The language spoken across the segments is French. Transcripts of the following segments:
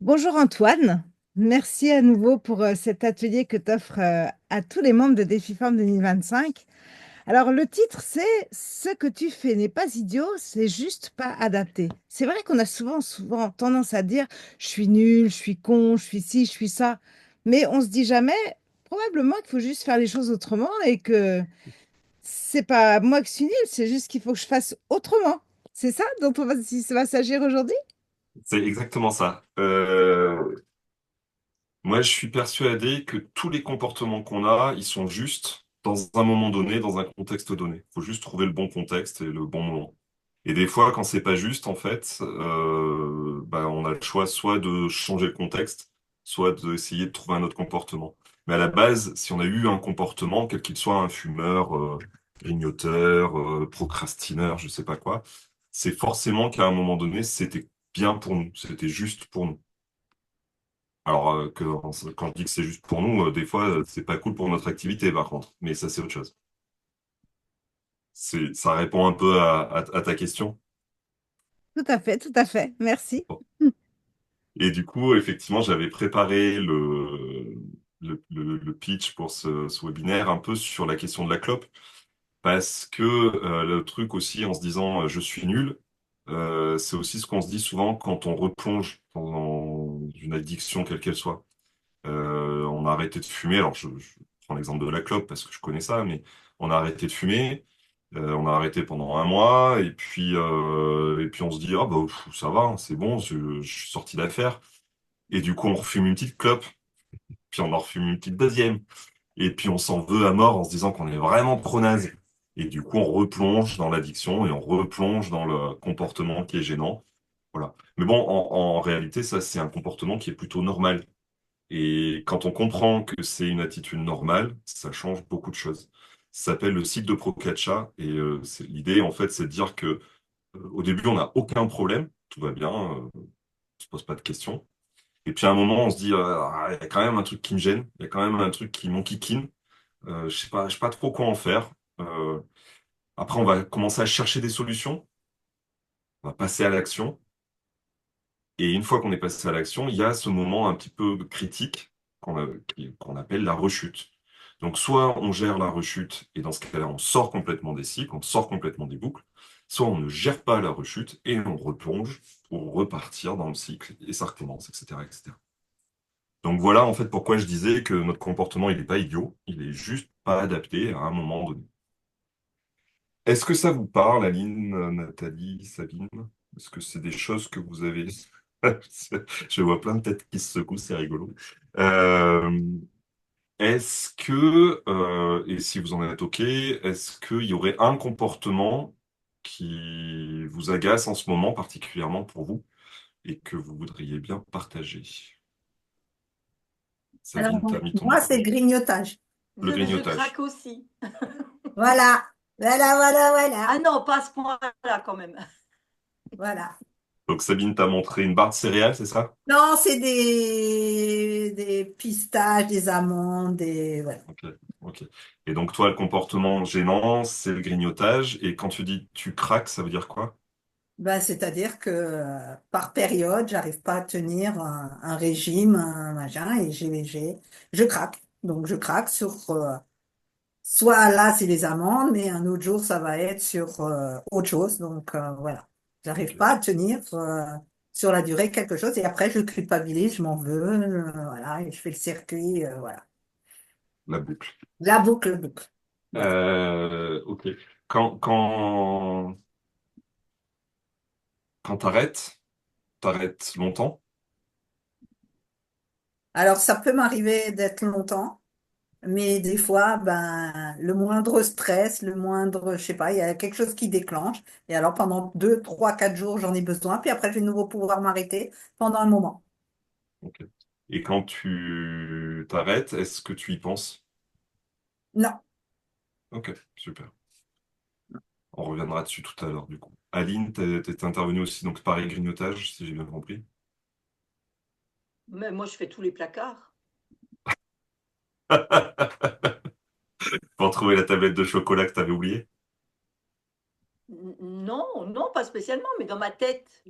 Bonjour Antoine, merci à nouveau pour cet atelier que tu offres à tous les membres de Défi Forme 2025. Alors le titre c'est Ce que tu fais n'est pas idiot, c'est juste pas adapté. C'est vrai qu'on a souvent tendance à dire je suis nul, je suis con, je suis ci, je suis ça, mais on se dit jamais probablement qu'il faut juste faire les choses autrement et que c'est pas moi qui suis nul, c'est juste qu'il faut que je fasse autrement. C'est ça dont ça va s'agir aujourd'hui? C'est exactement ça. Moi, je suis persuadé que tous les comportements qu'on a, ils sont justes dans un moment donné, dans un contexte donné. Il faut juste trouver le bon contexte et le bon moment. Et des fois, quand c'est pas juste, en fait, on a le choix soit de changer le contexte, soit d'essayer de trouver un autre comportement. Mais à la base, si on a eu un comportement, quel qu'il soit, un fumeur, grignoteur, procrastineur, je sais pas quoi, c'est forcément qu'à un moment donné, c'était bien pour nous, c'était juste pour nous. Alors quand je dis que c'est juste pour nous, des fois, c'est pas cool pour notre activité, par contre. Mais ça, c'est autre chose. Ça répond un peu à ta question. Tout à fait, merci. Bon. Et du coup, effectivement, j'avais préparé le pitch pour ce webinaire un peu sur la question de la clope. Parce que le truc aussi, en se disant je suis nul, c'est aussi ce qu'on se dit souvent quand on replonge dans une addiction, quelle qu'elle soit. On a arrêté de fumer. Alors, je prends l'exemple de la clope parce que je connais ça, mais on a arrêté de fumer. On a arrêté pendant un mois et puis on se dit, ah bah ça va, hein, c'est bon, je suis sorti d'affaire. Et du coup, on refume une petite clope, puis on en refume une petite deuxième. Et puis on s'en veut à mort en se disant qu'on est vraiment trop naze. Et du coup, on replonge dans l'addiction et on replonge dans le comportement qui est gênant. Voilà. Mais bon, en réalité, ça, c'est un comportement qui est plutôt normal. Et quand on comprend que c'est une attitude normale, ça change beaucoup de choses. Ça s'appelle le cycle de Procaccia et l'idée en fait c'est de dire que au début on n'a aucun problème, tout va bien, on se pose pas de questions. Et puis à un moment on se dit ah, il y a quand même un truc qui me gêne, il y a quand même un truc qui m'enquiquine, je sais pas trop quoi en faire. Euh, Après on va commencer à chercher des solutions, on va passer à l'action. Et une fois qu'on est passé à l'action, il y a ce moment un petit peu critique qu'on appelle la rechute. Donc, soit on gère la rechute et dans ce cas-là, on sort complètement des cycles, on sort complètement des boucles, soit on ne gère pas la rechute et on replonge pour repartir dans le cycle et ça recommence, etc., etc. Donc voilà en fait pourquoi je disais que notre comportement, il n'est pas idiot, il est juste pas adapté à un moment donné. Est-ce que ça vous parle, Aline, Nathalie, Sabine? Est-ce que c'est des choses que vous avez... Je vois plein de têtes qui se secouent, c'est rigolo. Euh, Est-ce que, et si vous en êtes OK, est-ce qu'il y aurait un comportement qui vous agace en ce moment, particulièrement pour vous, et que vous voudriez bien partager? Alors, Sabine, t'as mis ton moi, micro. c'est le grignotage. Le Je craque grignotage. aussi. Voilà, voilà, voilà, voilà, Ah non, pas à ce point-là quand même. voilà. Donc Sabine t'a montré une barre de céréales, c'est ça? Non, c'est des pistaches, des amandes, des... Voilà. Ok, ok. Et donc toi, le comportement gênant, c'est le grignotage. Et quand tu dis tu craques, ça veut dire quoi? Ben, c'est-à-dire que par période, j'arrive pas à tenir un régime, un machin, et je craque. Donc, je craque sur... soit là, c'est les amandes, mais un autre jour, ça va être sur autre chose. Donc, voilà. J'arrive Ok, pas à tenir sur la durée quelque chose. Et après, je culpabilise, je m'en veux, voilà, et je fais le circuit, voilà. la boucle. La boucle, boucle. Voilà. Ok. Quand, quand, quand t'arrêtes longtemps. Alors, ça peut m'arriver d'être longtemps, mais des fois, ben, le moindre stress, le moindre, je sais pas, il y a quelque chose qui déclenche. Et alors, pendant 2, 3, 4 jours, j'en ai besoin. Puis après, je vais de nouveau pouvoir m'arrêter pendant un moment. Ok. Et quand tu t'arrêtes, est-ce que tu y penses? Non. Ok, super. On reviendra dessus tout à l'heure, du coup. Aline, t'es intervenue aussi, donc pareil, grignotage, si j'ai bien compris. Mais moi, je fais tous les placards. Pour trouver la tablette de chocolat que t'avais oubliée. Non, non, pas spécialement, mais dans ma tête.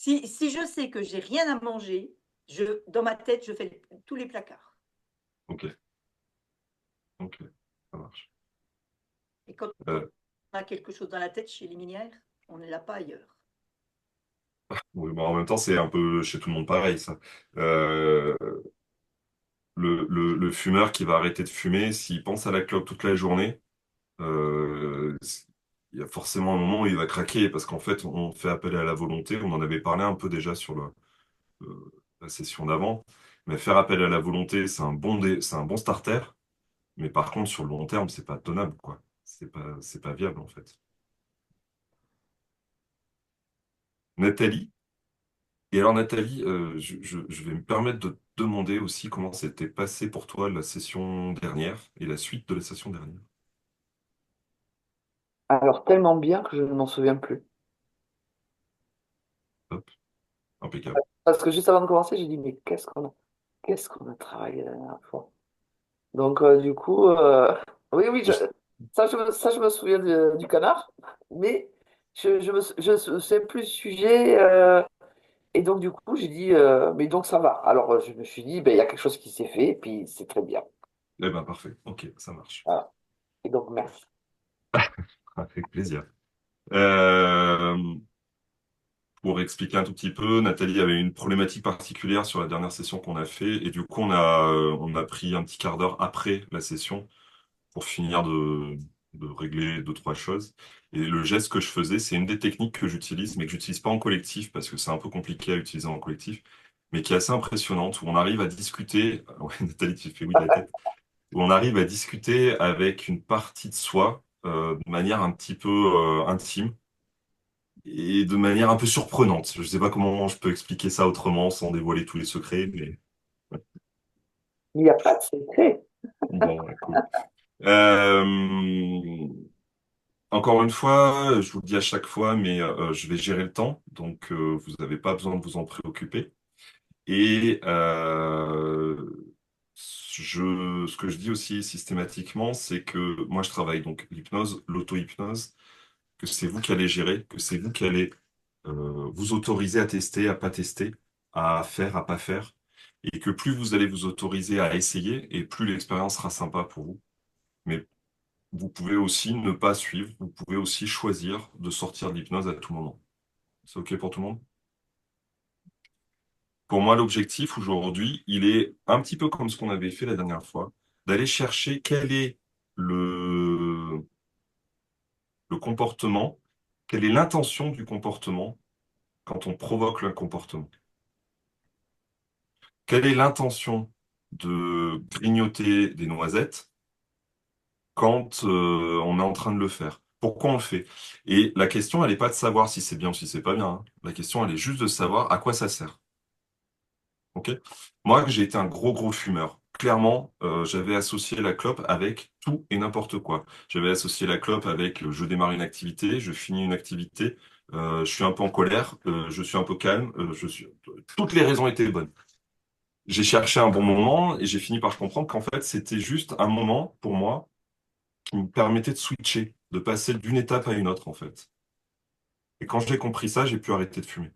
Si je sais que j'ai rien à manger, dans ma tête, je fais tous les placards. Ok, ok, ça marche. Et quand Euh, on a quelque chose dans la tête chez les minières, on ne l'a pas ailleurs. oui, bon, en même temps, c'est un peu chez tout le monde pareil, ça. Euh, le fumeur qui va arrêter de fumer, s'il pense à la clope toute la journée, euh, il y a forcément un moment où il va craquer parce qu'en fait, on fait appel à la volonté. On en avait parlé un peu déjà sur la session d'avant. Mais faire appel à la volonté, c'est un bon starter. Mais par contre, sur le long terme, c'est pas tenable, quoi. C'est pas viable, en fait. Nathalie? Et alors, Nathalie, je vais me permettre de te demander aussi comment s'était passé pour toi la session dernière et la suite de la session dernière. Alors, tellement bien que je ne m'en souviens plus. Hop, impeccable. Parce que juste avant de commencer, j'ai dit, mais qu'est-ce qu'on a travaillé la dernière fois? Donc, du coup, oui, oui, ça, je me souviens du canard, mais je sais plus le sujet. Et donc, du coup, j'ai dit, mais donc ça va. Alors, je me suis dit, ben, il y a quelque chose qui s'est fait, et puis c'est très bien. Eh ben, parfait. Ok, ça marche. Voilà. Et donc, merci. Avec plaisir. Euh, pour expliquer un tout petit peu, Nathalie avait une problématique particulière sur la dernière session qu'on a fait, et du coup, on a pris un petit quart d'heure après la session pour finir de régler deux, trois choses. Et le geste que je faisais, c'est une des techniques que j'utilise, mais que j'utilise pas en collectif parce que c'est un peu compliqué à utiliser en collectif, mais qui est assez impressionnante, où on arrive à discuter. Ouais, Nathalie, tu fais oui de la tête. Où on arrive à discuter avec une partie de soi de manière un petit peu intime et de manière un peu surprenante. Je sais pas comment je peux expliquer ça autrement sans dévoiler tous les secrets, mais Il n'y a pas de secret. bon, ouais, cool. Euh, Encore une fois, je vous le dis à chaque fois, mais je vais gérer le temps, donc vous n'avez pas besoin de vous en préoccuper. Et ce que je dis aussi systématiquement, c'est que moi je travaille donc l'hypnose, l'auto-hypnose, que c'est vous qui allez gérer, que c'est vous qui allez vous autoriser à tester, à pas tester, à faire, à pas faire, et que plus vous allez vous autoriser à essayer, et plus l'expérience sera sympa pour vous. Mais vous pouvez aussi ne pas suivre, vous pouvez aussi choisir de sortir de l'hypnose à tout moment. C'est OK pour tout le monde? Pour moi, l'objectif aujourd'hui, il est un petit peu comme ce qu'on avait fait la dernière fois, d'aller chercher quel est le comportement, quelle est l'intention du comportement quand on provoque le comportement. Quelle est l'intention de grignoter des noisettes quand on est en train de le faire? Pourquoi on le fait? Et la question, elle n'est pas de savoir si c'est bien ou si c'est pas bien, hein. La question, elle est juste de savoir à quoi ça sert. Ok? Moi, j'ai été un gros, gros fumeur. Clairement, j'avais associé la clope avec tout et n'importe quoi. j'avais associé la clope avec je démarre une activité, je finis une activité, je suis un peu en colère, je suis un peu calme, toutes les raisons étaient bonnes. J'ai cherché un bon moment et j'ai fini par comprendre qu'en fait, c'était juste un moment pour moi qui me permettait de switcher, de passer d'une étape à une autre, en fait. Et quand j'ai compris ça, j'ai pu arrêter de fumer.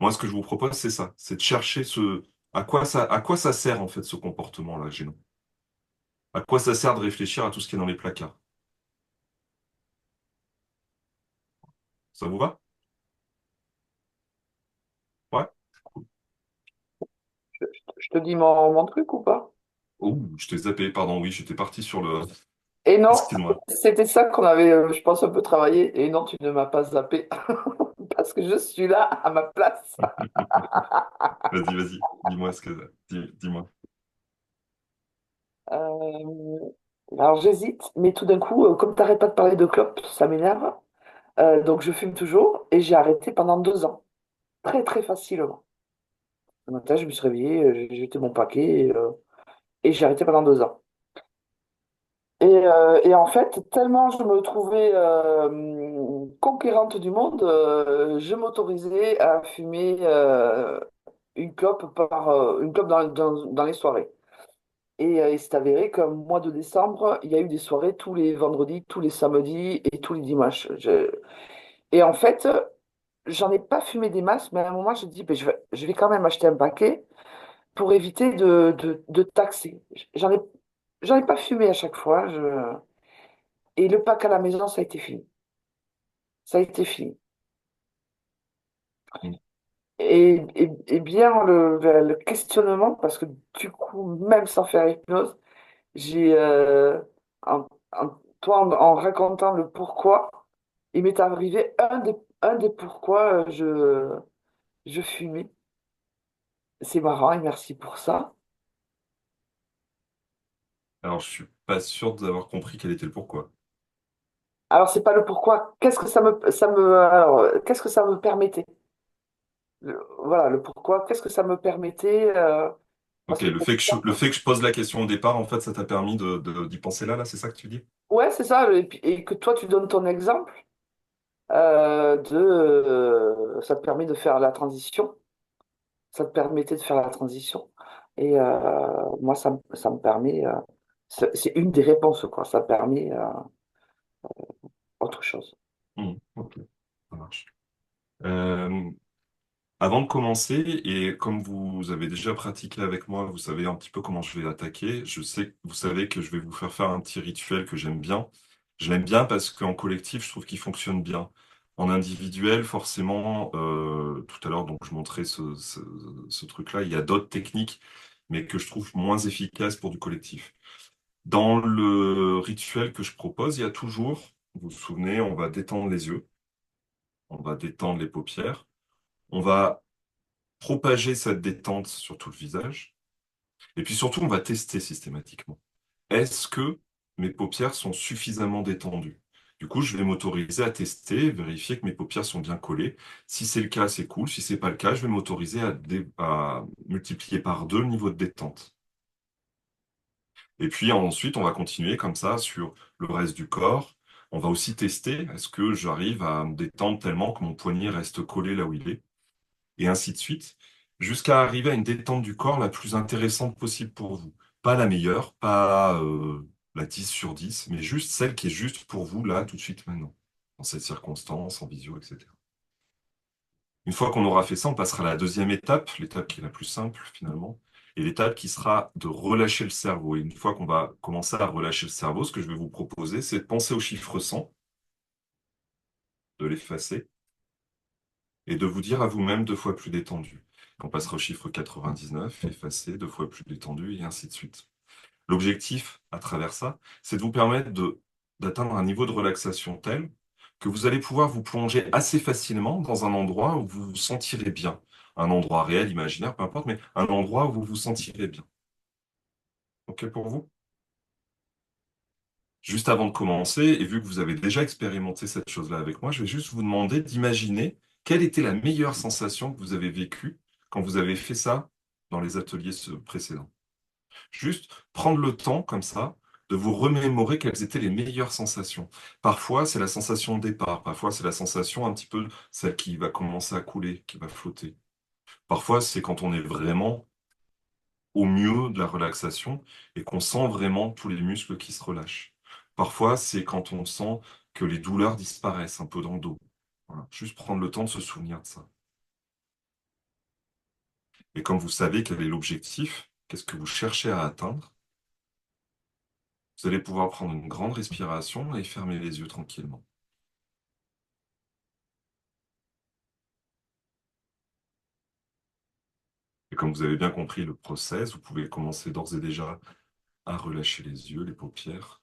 Moi, ce que je vous propose, c'est ça, c'est de chercher à quoi ça sert, en fait, ce comportement-là, gênant. À quoi ça sert de réfléchir à tout ce qui est dans les placards. Ça vous va? Ouais? Cool. Je te dis mon truc ou pas? Oh, je t'ai zappé, pardon, oui, j'étais parti sur le... Et non, Excuse-moi. c'était ça qu'on avait, je pense, un peu travaillé. Et non, tu ne m'as pas zappé parce que je suis là à ma place. Vas-y, dis-moi dis-moi. Euh, alors j'hésite, mais tout d'un coup, comme tu n'arrêtes pas de parler de clope, ça m'énerve. Donc je fume toujours et j'ai arrêté pendant 2 ans, très très facilement. Le matin, je me suis réveillé, j'ai jeté mon paquet et j'ai arrêté pendant 2 ans. Et en fait, tellement je me trouvais conquérante du monde, je m'autorisais à fumer une clope dans les soirées. Et il s'est avéré qu'au mois de décembre, il y a eu des soirées tous les vendredis, tous les samedis et tous les dimanches. Et en fait, j'en ai pas fumé des masses, mais à un moment, je dis, ben, je vais quand même acheter un paquet pour éviter de taxer. J'en ai pas fumé à chaque fois. Et le pack à la maison, ça a été fini. Ça a été fini. Mm. Et bien le questionnement, parce que du coup, même sans faire hypnose, j'ai, toi, en racontant le pourquoi, il m'est arrivé un des pourquoi je fumais. C'est marrant et merci pour ça. Alors, je suis pas sûr d'avoir compris quel était le pourquoi. Alors, c'est pas le pourquoi. Qu'est-ce que ça me permettait? Voilà, le pourquoi. Qu'est-ce que ça me permettait? Ok, Parce que le fait que je pose la question au départ, en fait, ça t'a permis d'y penser là, c'est ça que tu dis? ouais, c'est ça. Et que toi, tu donnes ton exemple ça te permet de faire la transition. Ça te permettait de faire la transition. Et moi, ça me permet. C'est une des réponses, quoi. Ça permet autre chose. Ok, ça marche. Euh, Avant de commencer, et comme vous avez déjà pratiqué avec moi, vous savez un petit peu comment je vais attaquer. Vous savez que je vais vous faire un petit rituel que j'aime bien. Je l'aime bien parce qu'en collectif, je trouve qu'il fonctionne bien. En individuel, forcément, tout à l'heure, donc je montrais ce truc-là. Il y a d'autres techniques, mais que je trouve moins efficaces pour du collectif. Dans le rituel que je propose, il y a toujours, vous vous souvenez, on va détendre les yeux, on va détendre les paupières, on va propager cette détente sur tout le visage. Et puis surtout, on va tester systématiquement. Est-ce que mes paupières sont suffisamment détendues? Du coup, je vais m'autoriser à tester, vérifier que mes paupières sont bien collées. Si c'est le cas, c'est cool. Si c'est pas le cas, je vais m'autoriser à multiplier par deux le niveau de détente. Et puis ensuite, on va continuer comme ça sur le reste du corps. On va aussi tester, est-ce que j'arrive à me détendre tellement que mon poignet reste collé là où il est? Et ainsi de suite, jusqu'à arriver à une détente du corps la plus intéressante possible pour vous. Pas la meilleure, pas la 10 sur 10, mais juste celle qui est juste pour vous, là, tout de suite, maintenant, dans cette circonstance, en visio, etc. Une fois qu'on aura fait ça, on passera à la deuxième étape, l'étape qui est la plus simple, finalement, et l'étape qui sera de relâcher le cerveau. Et une fois qu'on va commencer à relâcher le cerveau, ce que je vais vous proposer, c'est de penser au chiffre 100, de l'effacer, et de vous dire à vous-même deux fois plus détendu. On passera au chiffre 99, effacé, deux fois plus détendu, et ainsi de suite. L'objectif, à travers ça, c'est de vous permettre d'atteindre un niveau de relaxation tel que vous allez pouvoir vous plonger assez facilement dans un endroit où vous vous sentirez bien. Un endroit réel, imaginaire, peu importe, mais un endroit où vous vous sentirez bien. OK pour vous? Juste avant de commencer, et vu que vous avez déjà expérimenté cette chose-là avec moi, je vais juste vous demander d'imaginer quelle était la meilleure sensation que vous avez vécue quand vous avez fait ça dans les ateliers précédents. Juste prendre le temps, comme ça, de vous remémorer quelles étaient les meilleures sensations. Parfois, c'est la sensation de départ, parfois, c'est la sensation un petit peu celle qui va commencer à couler, qui va flotter. Parfois, c'est quand on est vraiment au mieux de la relaxation et qu'on sent vraiment tous les muscles qui se relâchent. Parfois, c'est quand on sent que les douleurs disparaissent un peu dans le dos. Voilà. Juste prendre le temps de se souvenir de ça. Et comme vous savez quel est l'objectif, qu'est-ce que vous cherchez à atteindre, vous allez pouvoir prendre une grande respiration et fermer les yeux tranquillement. Et comme vous avez bien compris le process, vous pouvez commencer d'ores et déjà à relâcher les yeux, les paupières,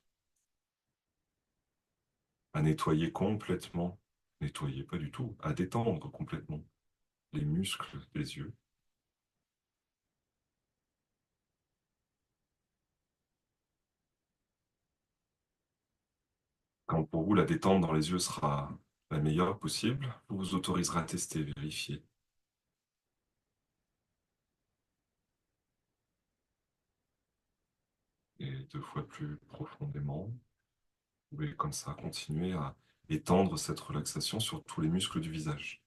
à nettoyer complètement, nettoyer pas du tout, à détendre complètement les muscles des yeux. Quand pour vous la détente dans les yeux sera la meilleure possible, vous vous autoriserez à tester, vérifier. Et deux fois plus profondément, vous pouvez comme ça continuer à étendre cette relaxation sur tous les muscles du visage,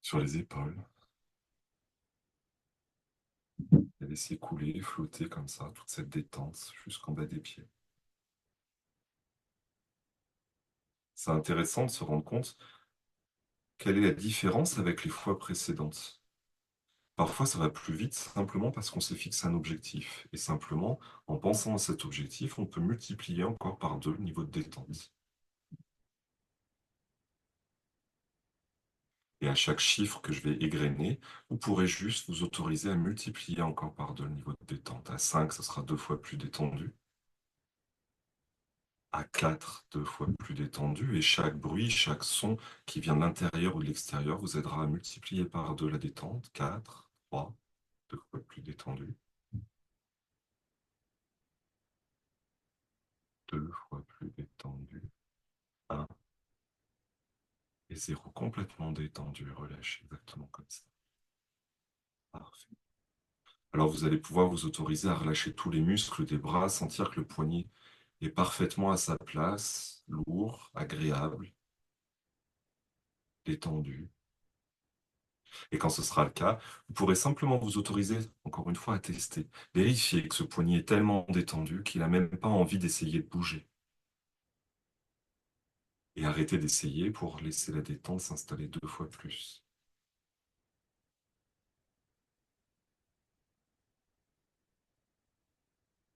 sur les épaules, et laisser couler, flotter comme ça, toute cette détente jusqu'en bas des pieds. c'est intéressant de se rendre compte quelle est la différence avec les fois précédentes. Parfois, ça va plus vite simplement parce qu'on s'est fixé un objectif. Et simplement, en pensant à cet objectif, on peut multiplier encore par 2 le niveau de détente. Et à chaque chiffre que je vais égrener, vous pourrez juste vous autoriser à multiplier encore par 2 le niveau de détente. À 5, ce sera 2 fois plus détendu. À 4, 2 fois plus détendu. Et chaque bruit, chaque son qui vient de l'intérieur ou de l'extérieur vous aidera à multiplier par 2 la détente. 4, 3, 2 fois plus détendu. 2 fois plus détendu. 1 et 0 complètement détendu et relâché, exactement comme ça. Parfait. Alors vous allez pouvoir vous autoriser à relâcher tous les muscles des bras, sentir que le poignet est parfaitement à sa place, lourd, agréable, détendu. Et quand ce sera le cas, vous pourrez simplement vous autoriser, encore une fois, à tester. Vérifier que ce poignet est tellement détendu qu'il n'a même pas envie d'essayer de bouger. Et arrêter d'essayer pour laisser la détente s'installer 2 fois plus.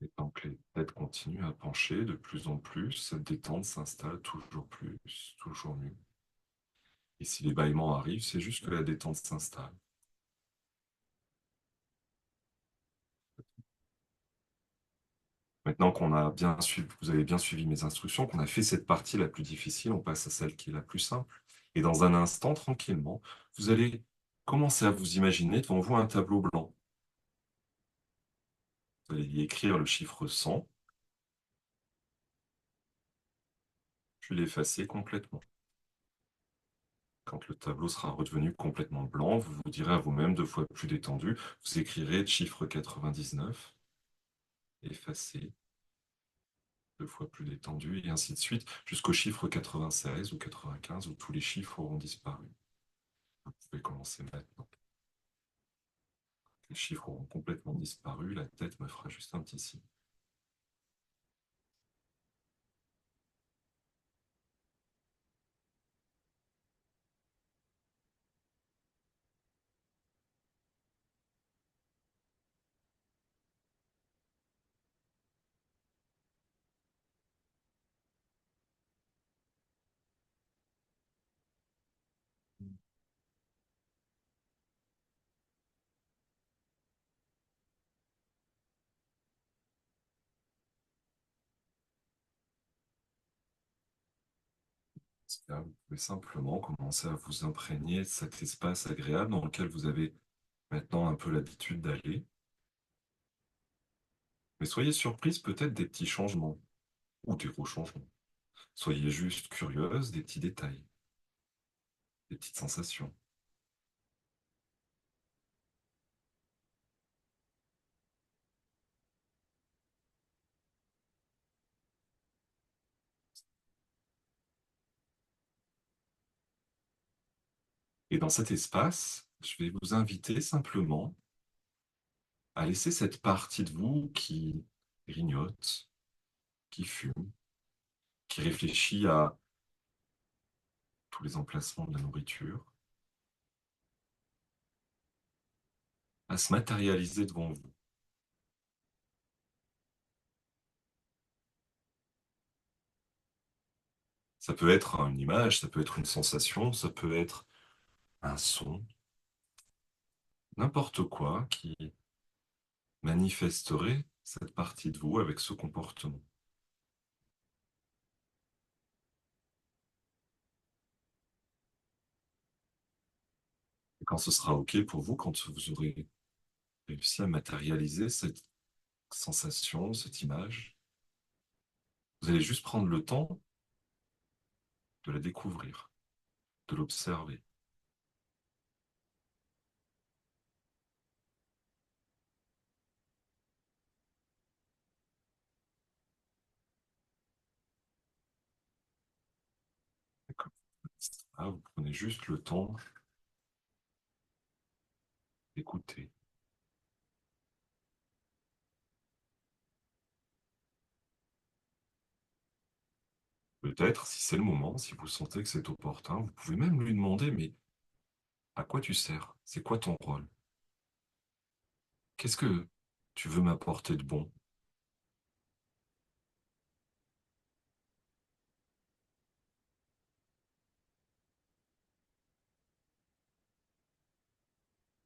Et tant que les têtes continuent à pencher de plus en plus, cette détente s'installe toujours plus, toujours mieux. Et si les bâillements arrivent, c'est juste que la détente s'installe. Maintenant qu'on a bien suivi, vous avez bien suivi mes instructions, qu'on a fait cette partie la plus difficile, on passe à celle qui est la plus simple. Et dans un instant, tranquillement, vous allez commencer à vous imaginer devant vous un tableau blanc. Vous allez y écrire le chiffre 100, puis l'effacer complètement. Quand le tableau sera redevenu complètement blanc, vous vous direz à vous-même 2 fois plus détendu, vous écrirez le chiffre 99, effacé, 2 fois plus détendu, et ainsi de suite, jusqu'au chiffre 96 ou 95, où tous les chiffres auront disparu. Vous pouvez commencer maintenant. Les chiffres auront complètement disparu, la tête me fera juste un petit signe. Là, vous pouvez simplement commencer à vous imprégner de cet espace agréable dans lequel vous avez maintenant un peu l'habitude d'aller. Mais soyez surprise peut-être des petits changements ou des gros changements. Soyez juste curieuse des petits détails, des petites sensations. Et dans cet espace, je vais vous inviter simplement à laisser cette partie de vous qui grignote, qui fume, qui réfléchit à tous les emplacements de la nourriture, à se matérialiser devant vous. Ça peut être une image, ça peut être une sensation, ça peut être un son, n'importe quoi qui manifesterait cette partie de vous avec ce comportement. Et quand ce sera OK pour vous, quand vous aurez réussi à matérialiser cette sensation, cette image, vous allez juste prendre le temps de la découvrir, de l'observer. Et comme ça, vous prenez juste le temps d'écouter. Vous peut-être, si c'est le moment, si vous sentez que c'est opportun, vous pouvez même lui demander, mais à quoi tu sers? C'est quoi ton rôle? Qu'est-ce que tu veux m'apporter de bon?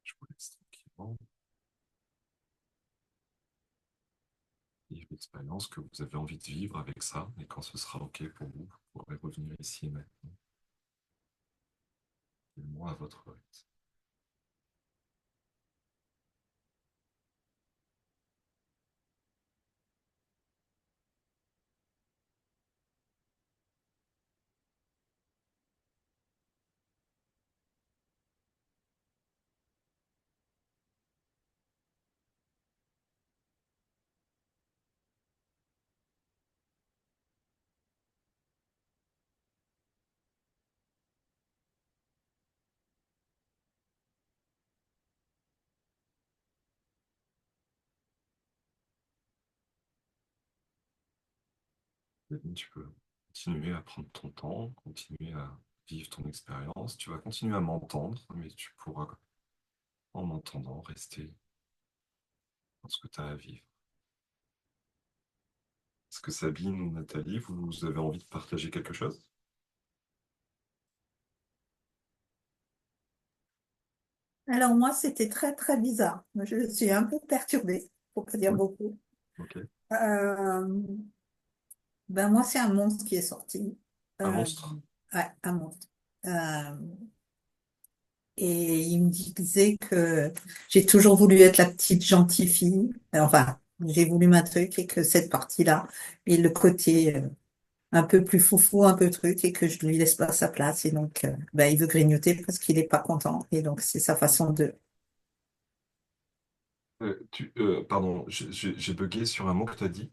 Je vous laisse tranquillement vivre l'expérience que vous avez envie de vivre avec ça, et quand ce sera OK pour vous, vous pourrez revenir ici et maintenant, moi à votre rythme. Tu peux continuer à prendre ton temps, continuer à vivre ton expérience. Tu vas continuer à m'entendre, mais tu pourras, en m'entendant, rester dans ce que tu as à vivre. Est-ce que Sabine ou Nathalie, vous avez envie de partager quelque chose? Alors moi, c'était très très bizarre. Moi, je suis un peu perturbée, pour pas dire Oui. beaucoup. OK. Euh, ben moi, c'est un monstre qui est sorti. Un Euh, monstre? ouais, un monstre. Euh, et il me disait que j'ai toujours voulu être la petite gentille fille. Enfin, j'ai voulu ma truc et que cette partie-là et le côté un peu plus foufou, un peu truc, et que je lui laisse pas sa place. Et donc, ben, il veut grignoter parce qu'il est pas content. Et donc, c'est sa façon de. Pardon, j'ai bugué sur un mot que tu as dit.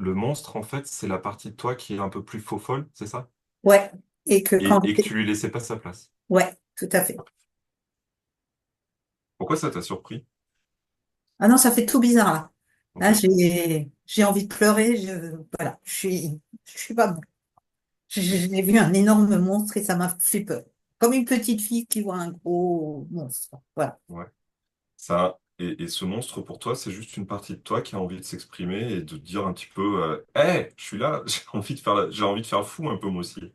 Le monstre, en fait, c'est la partie de toi qui est un peu plus faux-folle, c'est ça? Ouais. Et que quand. Et que tu lui laissais pas sa place. Ouais, tout à fait. Pourquoi ça t'a surpris? Ah non, ça fait tout bizarre là. Là, OK. j'ai envie de pleurer. Voilà, je suis pas bon. J'ai vu un énorme monstre et ça m'a fait peur. Comme une petite fille qui voit un gros monstre. Voilà. Ouais. Ça, et ce monstre pour toi, c'est juste une partie de toi qui a envie de s'exprimer et de dire un petit peu, Hey, je suis là, j'ai envie de faire le fou un peu moi aussi.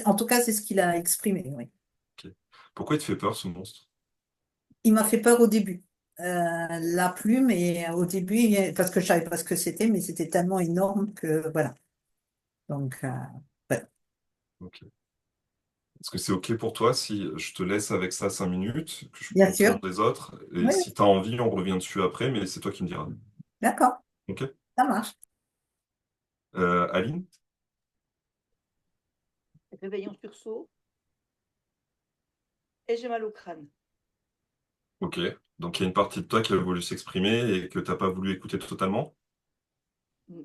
En tout cas, c'est ce qu'il a exprimé. Oui. Ok. Pourquoi il te fait peur ce monstre? Il m'a fait peur au début. La plume, et au début, parce que je savais pas ce que c'était, mais c'était tellement énorme que voilà. Donc, voilà. Ok. Est-ce que c'est OK pour toi si je te laisse avec ça 5 minutes, que je Bien prends le temps sûr. des autres, et Oui, oui. si tu as envie, on revient dessus après, mais c'est toi qui me diras. D'accord. OK? Ça marche. Aline? Réveillon sursaut et j'ai mal au crâne. OK. Donc il y a une partie de toi qui a voulu s'exprimer et que t'as pas voulu écouter totalement? Mm,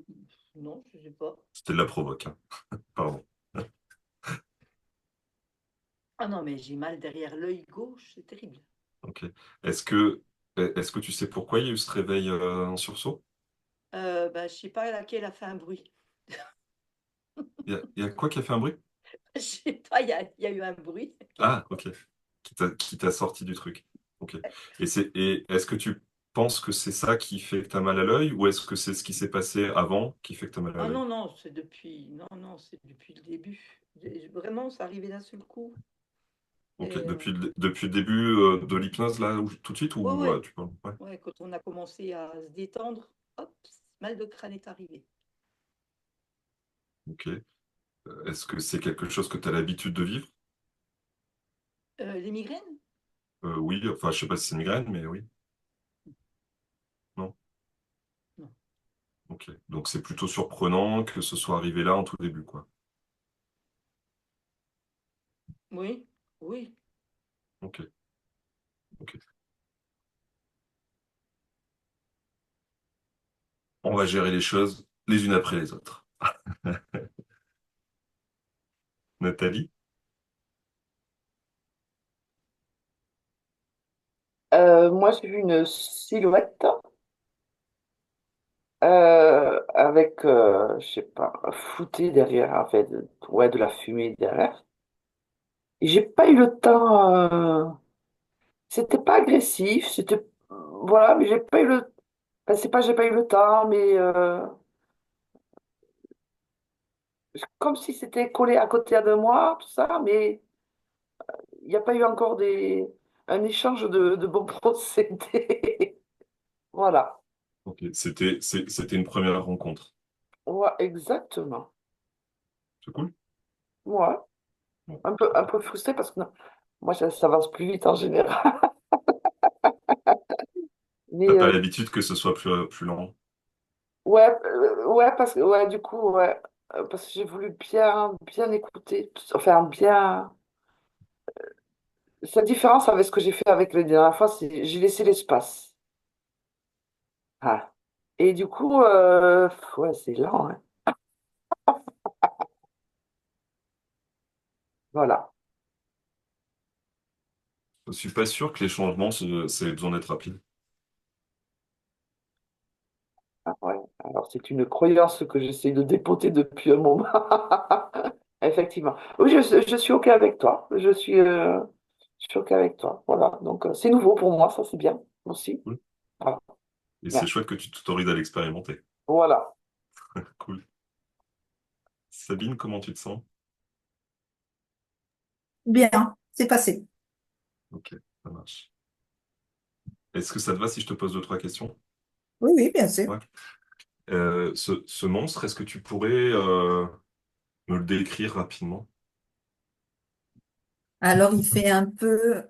non, je sais pas. C'était de la provoque, hein. Pardon. Ah non, mais j'ai mal derrière l'œil gauche, c'est terrible. Ok. Est-ce que, est-ce que tu sais pourquoi il y a eu ce réveil en sursaut? Bah, je sais pas laquelle a fait un bruit. Il y a quoi qui a fait un bruit? Je sais pas, il y a eu un bruit. Ah, ok. Qui t'a sorti du truc. Ok. Et est-ce que tu penses que c'est ça qui fait que tu as mal à l'œil ou est-ce que c'est ce qui s'est passé avant qui fait que tu as mal à Ah l'œil? non, non, c'est depuis. Non, non, c'est depuis le début. Vraiment, ça arrivait d'un seul coup. Ok. Et, Depuis le début de l'hypnose, là, tout de suite, ouais, ou ouais, tu parles? Ouais. ouais, quand on a commencé à se détendre, hop, mal de crâne est arrivé. Ok. Est-ce que c'est quelque chose que tu as l'habitude de vivre? Les migraines? Oui, enfin, je sais pas si c'est une migraine, mais oui. Non? Non. Ok. Donc c'est plutôt surprenant que ce soit arrivé là en tout début, quoi. Oui, oui. Ok. Ok. On va gérer les choses les unes après les autres. Nathalie? Moi, j'ai vu une silhouette avec, je sais pas, fouté derrière, en fait, ouais, de la fumée derrière. Et j'ai pas eu le temps, c'était pas agressif, c'était, voilà, mais j'ai pas eu le, enfin, c'est pas j'ai pas eu le temps, mais comme si c'était collé à côté de moi, tout ça, mais il n'y a pas eu encore un échange de bons procédés. Voilà. Ok, c'était une première rencontre. Ouais, exactement. C'est cool. Ouais. Bon. Un peu frustré parce que non, moi, ça avance plus vite en général. T'as Mais pas l'habitude que ce soit plus lent. ouais, ouais, parce que ouais, du coup, ouais, parce que j'ai voulu bien écouter, enfin bien. Sa différence avec ce que j'ai fait avec les dernières fois, c'est j'ai laissé l'espace. Ah. Et du coup, ouais, c'est lent, hein. Voilà. Je suis pas sûr que les changements, c'est besoin d'être rapide. Ah ouais. Alors, c'est une croyance que j'essaie de dépoter depuis un moment. Effectivement. Oui, je suis OK avec toi. Je suis OK avec toi. Voilà. Donc, c'est nouveau pour moi, ça c'est bien aussi. Cool. Voilà. Et c'est Merci. chouette que tu t'autorises à l'expérimenter. Voilà. Cool. Sabine, comment tu te sens? Bien, c'est passé. Ok, ça marche. Est-ce que ça te va si je te pose deux, trois questions? Oui, oui, bien sûr. Ouais. Ce monstre, est-ce que tu pourrais me le décrire rapidement? Alors, il fait un peu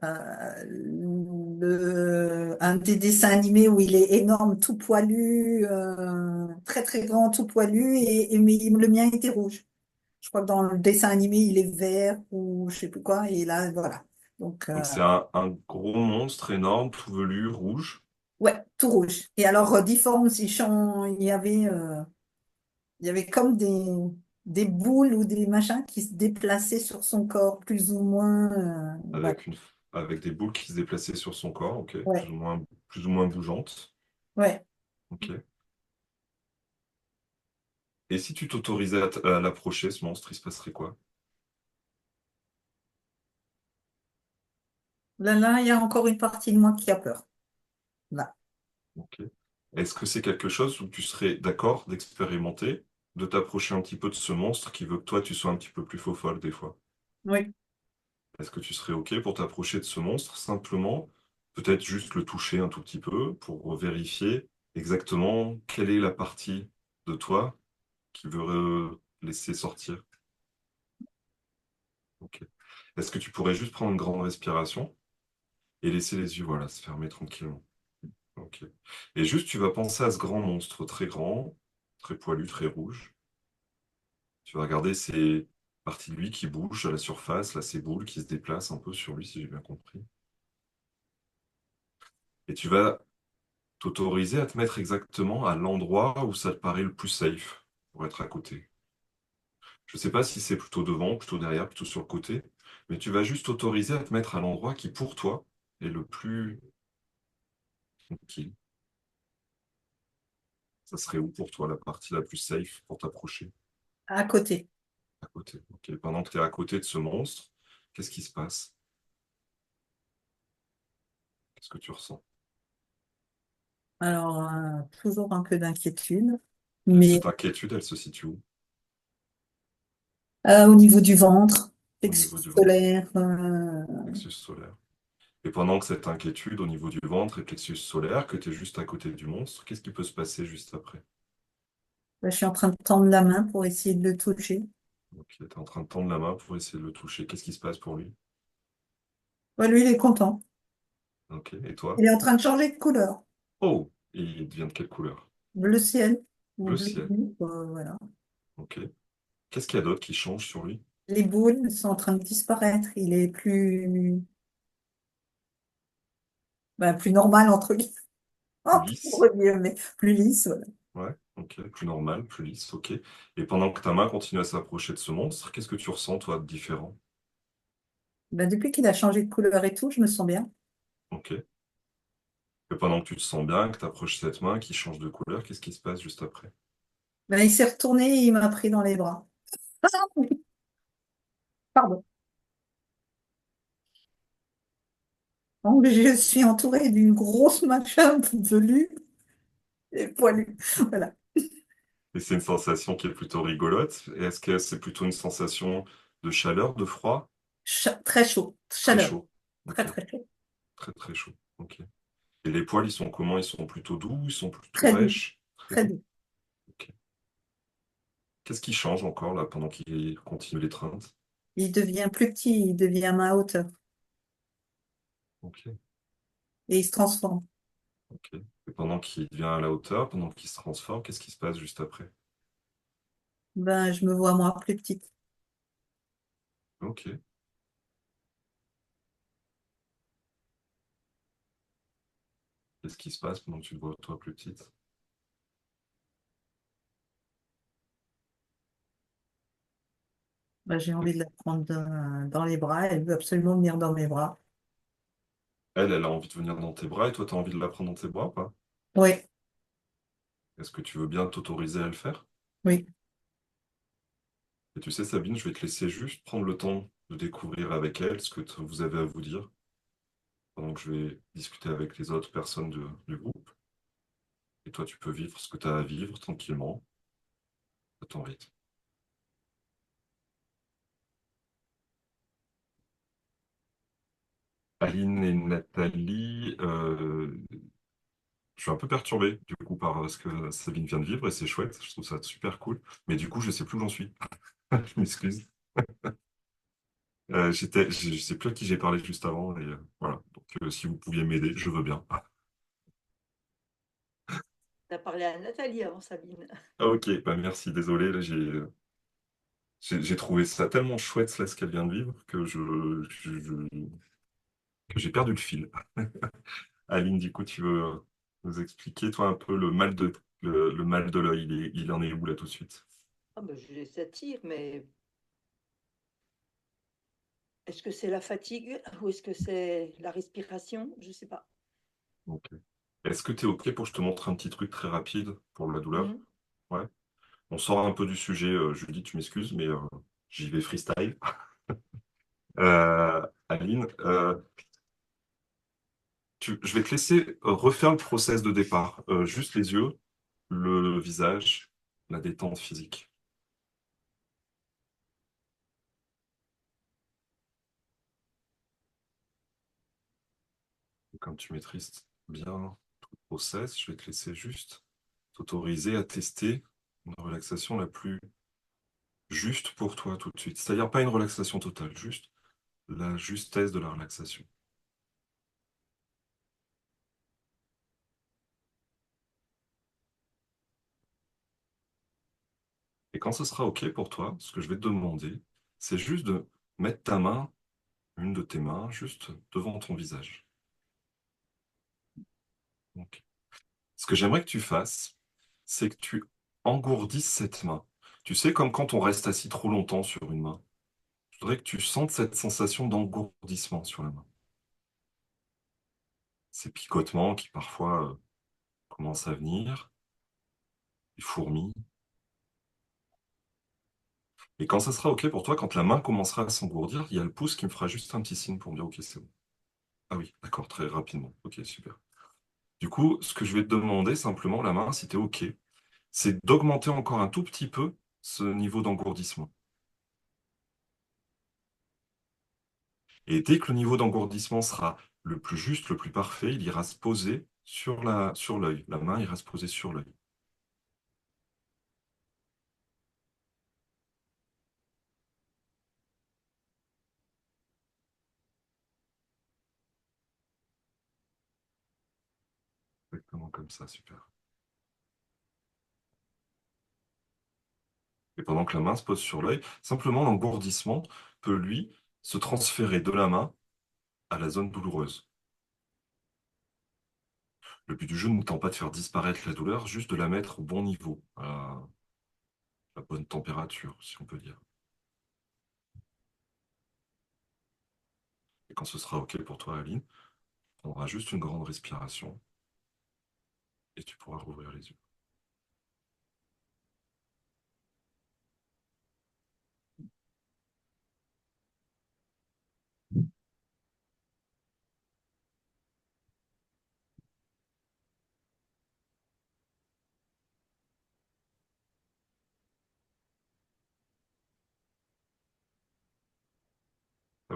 un des dessins animés où il est énorme, tout poilu, très très grand, tout poilu, mais le mien était rouge. Je crois que dans le dessin animé, il est vert ou je sais plus quoi, et là, voilà. Donc, Donc c'est un gros monstre énorme, tout velu, rouge, ouais, tout rouge. Et alors, difforme, il y avait comme des boules ou des machins qui se déplaçaient sur son corps, plus ou moins. Voilà. avec avec des boules qui se déplaçaient sur son corps, ok, Ouais, plus ou moins bougeantes. ouais. Ok. Et si tu t'autorisais à l'approcher, ce monstre, il se passerait quoi? Là, il y a encore une partie de moi qui a peur. Là. Ok. Est-ce que c'est quelque chose où tu serais d'accord d'expérimenter, de t'approcher un petit peu de ce monstre qui veut que toi, tu sois un petit peu plus faux-folle des fois? Oui. Est-ce que tu serais OK pour t'approcher de ce monstre, simplement, peut-être juste le toucher un tout petit peu pour vérifier exactement quelle est la partie de toi qui veut laisser sortir? OK. Est-ce que tu pourrais juste prendre une grande respiration et laisser les yeux, voilà, se fermer tranquillement? OK. Et juste, tu vas penser à ce grand monstre, très grand, très poilu, très rouge. Tu vas regarder ces parties de lui qui bougent à la surface, là, ces boules qui se déplacent un peu sur lui, si j'ai bien compris. Et tu vas t'autoriser à te mettre exactement à l'endroit où ça te paraît le plus safe pour être à côté. Je ne sais pas si c'est plutôt devant, plutôt derrière, plutôt sur le côté, mais tu vas juste t'autoriser à te mettre à l'endroit qui, pour toi, est le plus tranquille. Ça serait où pour toi la partie la plus safe pour t'approcher? À côté. À côté. Ok. Pendant que tu es à côté de ce monstre, qu'est-ce qui se passe? Qu'est-ce que tu ressens? Alors, toujours un peu d'inquiétude, mais Cette inquiétude, elle se situe où? au niveau du ventre, Au plexus niveau du ventre, solaire, plexus solaire. Et pendant que cette inquiétude au niveau du ventre et plexus solaire, que tu es juste à côté du monstre, qu'est-ce qui peut se passer juste après? je suis en train de tendre la main pour essayer de le toucher. Donc, tu es en train de tendre la main pour essayer de le toucher. Qu'est-ce qui se passe pour lui? Ouais, lui, il est content. Ok. Et toi? Il est en train de changer de couleur. Oh! Et il devient de quelle couleur? Bleu ciel ou Bleu bleu ciel. nuit, voilà. Ok. Qu'est-ce qu'il y a d'autre qui change sur lui? Les boules sont en train de disparaître. Il est plus normal, entre guillemets. Plus Entre lisse? guillemets, plus lisse, voilà. Ouais. Ok. Plus normal, plus lisse. Ok. Et pendant que ta main continue à s'approcher de ce monstre, qu'est-ce que tu ressens, toi, de différent? Depuis qu'il a changé de couleur et tout, je me sens bien. Ok. Et pendant que tu te sens bien, que tu approches cette main qui change de couleur, qu'est-ce qui se passe juste après? Ben, il s'est retourné et il m'a pris dans les bras. Pardon. Donc, je suis entourée d'une grosse machin velue et poilue. Voilà. Et c'est une sensation qui est plutôt rigolote. Est-ce que c'est plutôt une sensation de chaleur, de froid? Très chaud. Très Chaleur. chaud. Très, Ok. très chaud. Très très chaud. Ok. Et les poils, ils sont comment? Ils sont plutôt doux? Ils sont plutôt Très doux. rêches? Très Très doux. doux. Ok. Qu'est-ce qui change encore là pendant qu'il continue l'étreinte? Il devient plus petit, il devient à ma hauteur Ok. et il se transforme. Ok. Et pendant qu'il devient à la hauteur, pendant qu'il se transforme, qu'est-ce qui se passe juste après? Ben, je me vois moi plus petite. Ok. Qu'est-ce qui se passe pendant que tu te vois toi plus petite? Ben, j'ai envie de la prendre dans les bras. Elle veut absolument venir dans mes bras. Elle a envie de venir dans tes bras et toi, tu as envie de la prendre dans tes bras ou pas? Oui, Est-ce que tu veux bien t'autoriser à le faire? oui. Et tu sais, Sabine, je vais te laisser juste prendre le temps de découvrir avec elle ce que vous avez à vous dire pendant que je vais discuter avec les autres personnes du groupe. Et toi, tu peux vivre ce que tu as à vivre tranquillement, à ton rythme. Aline et Nathalie, je suis un peu perturbé du coup par ce que Sabine vient de vivre et c'est chouette, je trouve ça super cool. Mais du coup, je sais plus où j'en suis. Je m'excuse. Je sais plus à qui j'ai parlé juste avant et voilà. Donc, si vous pouviez m'aider, je veux bien. Tu as parlé à Nathalie avant Sabine. Ah, ok, bah merci, désolé, là, j'ai trouvé ça tellement chouette là, ce qu'elle vient de vivre que j'ai perdu le fil. Aline, du coup, tu veux nous expliquer, toi, un peu le mal de l'œil, il en est où là tout de suite? Ah ben, je les attire, mais est-ce que c'est la fatigue ou est-ce que c'est la respiration? Je ne sais pas. Ok. Est-ce que tu es OK pour que je te montre un petit truc très rapide pour la douleur? Mhm. Ouais. On sort un peu du sujet, Julie, tu m'excuses, mais j'y vais freestyle. Aline, je vais te laisser refaire le process de départ. Juste les yeux, le visage, la détente physique. Et comme tu maîtrises bien tout le process, je vais te laisser juste t'autoriser à tester une relaxation la plus juste pour toi tout de suite. C'est-à-dire pas une relaxation totale, juste la justesse de la relaxation. Et quand ce sera OK pour toi, ce que je vais te demander, c'est juste de mettre ta main, une de tes mains, juste devant ton visage. OK. Ce que j'aimerais que tu fasses, c'est que tu engourdisses cette main. Tu sais, comme quand on reste assis trop longtemps sur une main. Je voudrais que tu sentes cette sensation d'engourdissement sur la main. Ces picotements qui parfois commencent à venir, les fourmis. Et quand ça sera OK pour toi, quand la main commencera à s'engourdir, il y a le pouce qui me fera juste un petit signe pour me dire OK, c'est bon. Ah oui, d'accord, très rapidement. OK, super. Du coup, ce que je vais te demander simplement, la main, si tu es OK, c'est d'augmenter encore un tout petit peu ce niveau d'engourdissement. Et dès que le niveau d'engourdissement sera le plus juste, le plus parfait, il ira se poser sur l'œil. La main ira se poser sur l'œil. Exactement comme ça, super. Et pendant que la main se pose sur l'œil, simplement l'engourdissement peut, lui, se transférer de la main à la zone douloureuse. Le but du jeu n'étant pas de faire disparaître la douleur, juste de la mettre au bon niveau, à la bonne température, si on peut dire. Et quand ce sera OK pour toi, Aline, tu prendras juste une grande respiration et tu pourras rouvrir les yeux.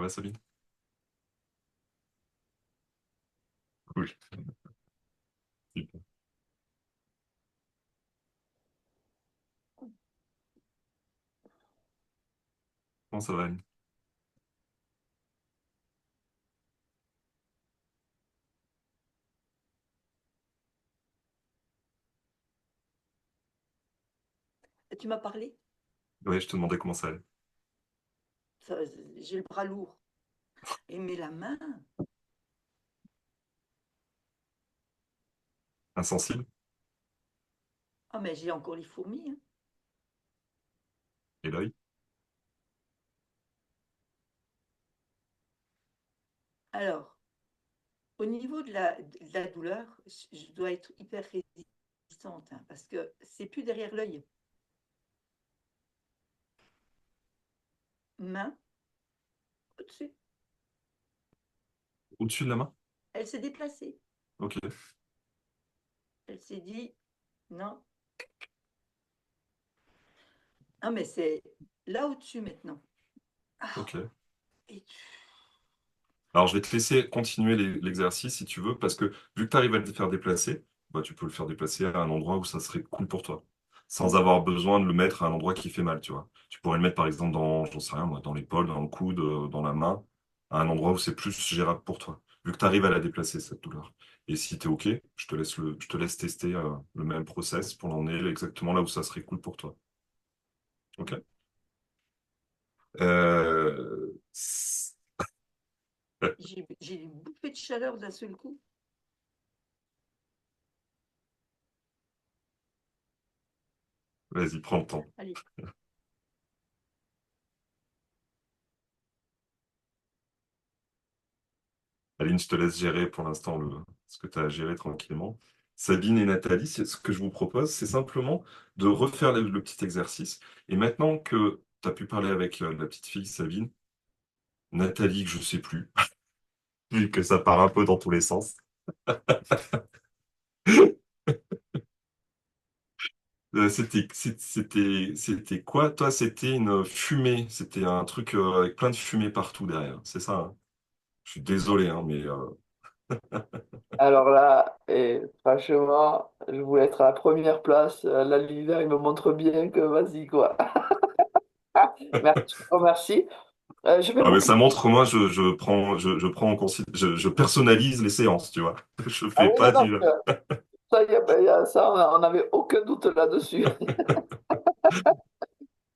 va, Sabine? Cool. Super. Comment ça va, Anne? Tu m'as parlé? Ouais, je te demandais comment ça allait. Ça, j'ai le bras lourd. Et mais la main, Insensible? ah mais j'ai encore les fourmis, hein. Et l'œil? Alors, au niveau de la douleur, je dois être hyper résistante, hein, parce que c'est plus derrière l'œil. Main, au-dessus. Au-dessus de la main? Elle s'est déplacée. Ok, Elle s'est dit, non. Ah, mais c'est là au-dessus maintenant. Ah, ok. et Alors, je vais te laisser continuer l'exercice si tu veux, parce que vu que tu arrives à te faire déplacer, bah, tu peux le faire déplacer à un endroit où ça serait cool pour toi, sans avoir besoin de le mettre à un endroit qui fait mal, tu vois. Tu pourrais le mettre, par exemple, dans, j'en sais rien, moi, dans l'épaule, dans le coude, dans la main, à un endroit où c'est plus gérable pour toi, vu que tu arrives à la déplacer, cette douleur. Et si tu es OK, je te laisse tester le même process pour l'emmener exactement là où ça serait cool pour toi. OK? Euh, j'ai une bouffée de chaleur d'un seul coup. Vas-y, prends le temps. Allez, Aline, je te laisse gérer pour l'instant ce que tu as à gérer tranquillement. Sabine et Nathalie, ce que je vous propose, c'est simplement de refaire le petit exercice. Et maintenant que tu as pu parler avec la petite fille Sabine, Nathalie, que je sais plus, vu que ça part un peu dans tous les sens. C'était quoi? Toi, c'était une fumée. C'était un truc avec plein de fumée partout derrière. C'est ça, hein. Je suis désolé, hein, mais Alors là, et franchement, je voulais être à la première place. Là, l'univers, il me montre bien que vas-y, quoi. Merci, je te remercie. Je vais ah, mais m'occuper. ça montre, moi, je prends en je personnalise les séances, tu vois. Je Ah fais oui, pas non, du. ça, ça, on n'avait aucun doute là-dessus.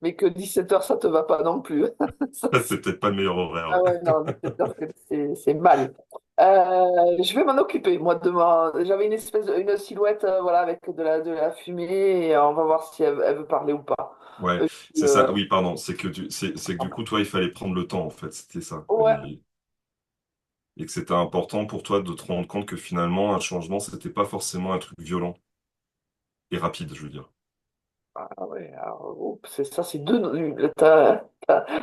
Mais que 17h, ça te va pas non plus. C'est peut-être pas le meilleur horaire. Ah ouais, non, 17h, c'est mal. Je vais m'en occuper. Moi, demain, j'avais une espèce une silhouette, voilà, avec de la fumée, et on va voir si elle veut parler ou pas. Ouais, Puis, c'est ça. Oui, pardon. C'est que du coup, toi, il fallait prendre le temps, en fait. C'était ça. ouais, Et que c'était important pour toi de te rendre compte que finalement, un changement, c'était pas forcément un truc violent et rapide, je veux dire. ah ouais, alors, oups, c'est ça, c'est deux. T'as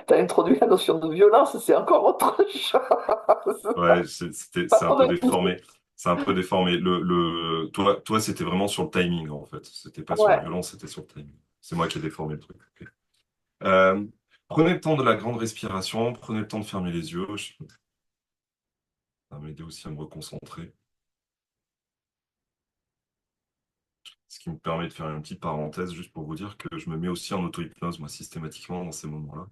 introduit la notion de violence, c'est encore autre chose. Ouais, Pas c'est un trop peu de- déformé. C'est un peu déformé. Toi, c'était vraiment sur le timing, en fait. C'était pas sur la Ouais. violence, c'était sur le timing. C'est moi qui ai déformé le truc. Ok. Euh, Prenez le temps de la grande respiration, prenez le temps de fermer les yeux. Ça va m'aider aussi à me reconcentrer. Ce qui me permet de faire une petite parenthèse juste pour vous dire que je me mets aussi en auto-hypnose, moi, systématiquement dans ces moments-là.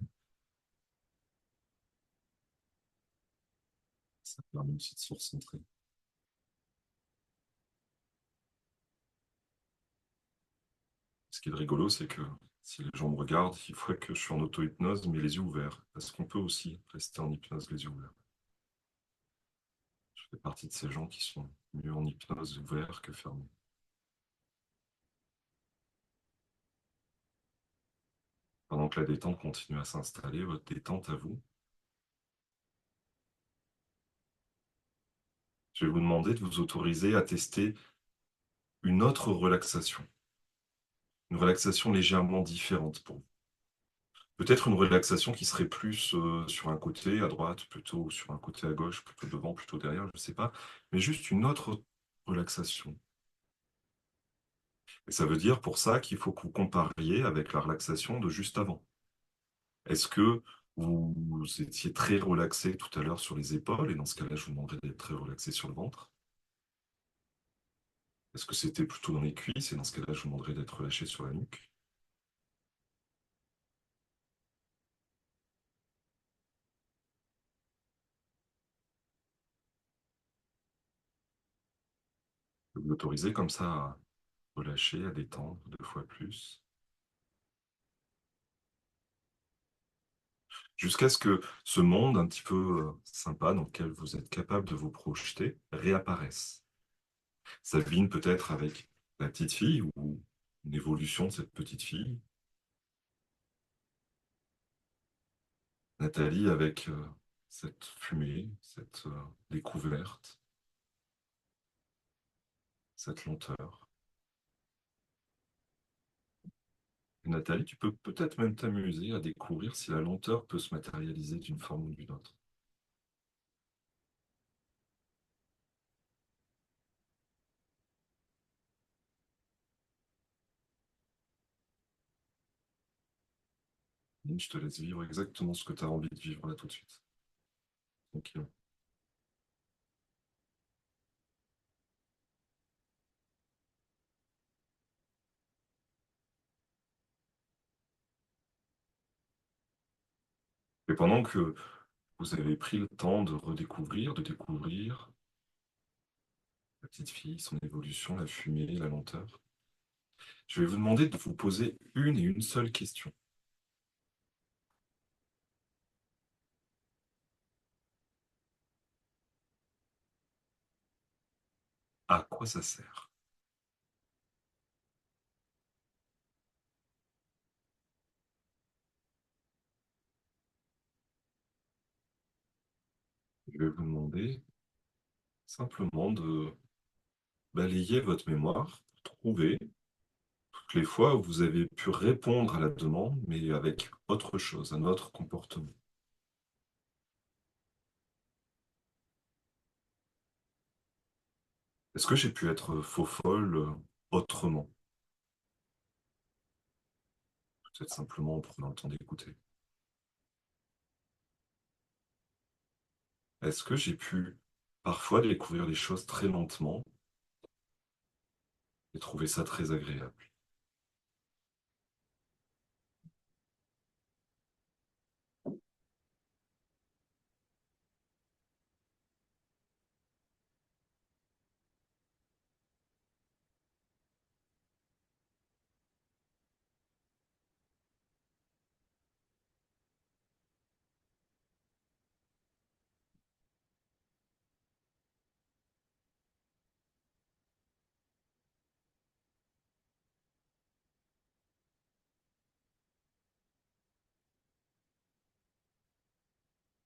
Ça permet aussi de se recentrer. Ce qui est rigolo, c'est que si les gens me regardent, ils voient que je suis en auto-hypnose, mais les yeux ouverts. Parce qu'on peut aussi rester en hypnose les yeux ouverts. Je fais partie de ces gens qui sont mieux en hypnose ouvert que fermé. Pendant que la détente continue à s'installer, votre détente à vous, je vais vous demander de vous autoriser à tester une autre relaxation. Une relaxation légèrement différente pour vous. Peut-être une relaxation qui serait plus sur un côté à droite, plutôt ou sur un côté à gauche, plutôt devant, plutôt derrière, je ne sais pas, mais juste une autre relaxation. Et ça veut dire pour ça qu'il faut que vous compariez avec la relaxation de juste avant. Est-ce que Vous étiez très relaxé tout à l'heure sur les épaules, et dans ce cas-là, je vous demanderai d'être très relaxé sur le ventre. Est-ce que c'était plutôt dans les cuisses? Et dans ce cas-là, je vous demanderai d'être relâché sur la nuque. Vous l'autorisez comme ça à relâcher, à détendre 2 fois plus, jusqu'à ce que ce monde un petit peu sympa dans lequel vous êtes capable de vous projeter réapparaisse. Sabine peut-être avec la petite fille ou une évolution de cette petite fille. Nathalie avec cette fumée, cette découverte, cette lenteur. Et Nathalie, tu peux peut-être même t'amuser à découvrir si la lenteur peut se matérialiser d'une forme ou d'une autre. Et je te laisse vivre exactement ce que tu as envie de vivre là tout de suite. Tranquille. Et pendant que vous avez pris le temps de redécouvrir, de découvrir la petite fille, son évolution, la fumée, la lenteur, je vais vous demander de vous poser une et une seule question. À quoi ça sert? Je vais vous demander simplement de balayer votre mémoire pour trouver toutes les fois où vous avez pu répondre à la demande, mais avec autre chose, un autre comportement. Est-ce que j'ai pu être faux folle autrement? Peut-être simplement en prenant le temps d'écouter. Est-ce que j'ai pu parfois découvrir les choses très lentement et trouver ça très agréable?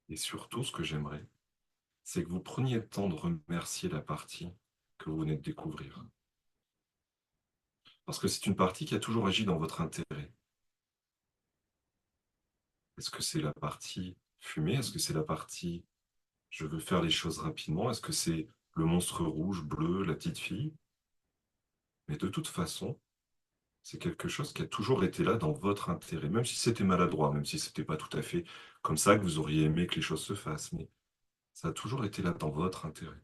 Et surtout, ce que j'aimerais, c'est que vous preniez le temps de remercier la partie que vous venez de découvrir. Parce que c'est une partie qui a toujours agi dans votre intérêt. Est-ce que c'est la partie fumée? Est-ce que c'est la partie je veux faire les choses rapidement? Est-ce que c'est le monstre rouge, bleu, la petite fille? Mais de toute façon, c'est quelque chose qui a toujours été là dans votre intérêt, même si c'était maladroit, même si c'était pas tout à fait comme ça que vous auriez aimé que les choses se fassent, mais ça a toujours été là dans votre intérêt.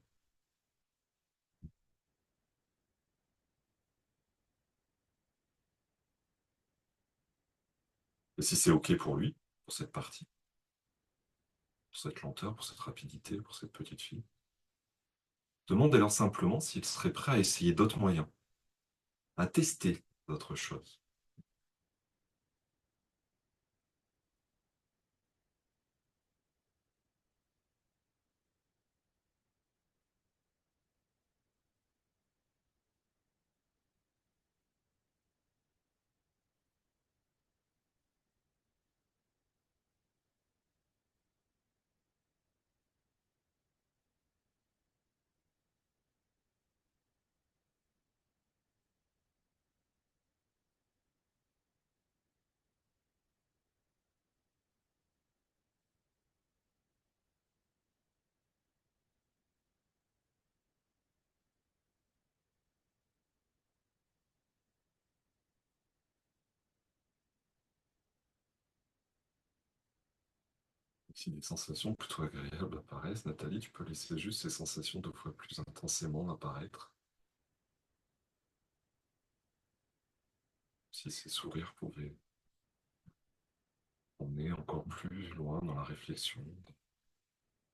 Et si c'est OK pour lui, pour cette partie, pour cette lenteur, pour cette rapidité, pour cette petite fille, demandez-leur simplement s'il serait prêt à essayer d'autres moyens, à tester d'autres choses. Si des sensations plutôt agréables apparaissent, Nathalie, tu peux laisser juste ces sensations 2 fois plus intensément apparaître. Si ces sourires pouvaient emmener encore plus loin dans la réflexion,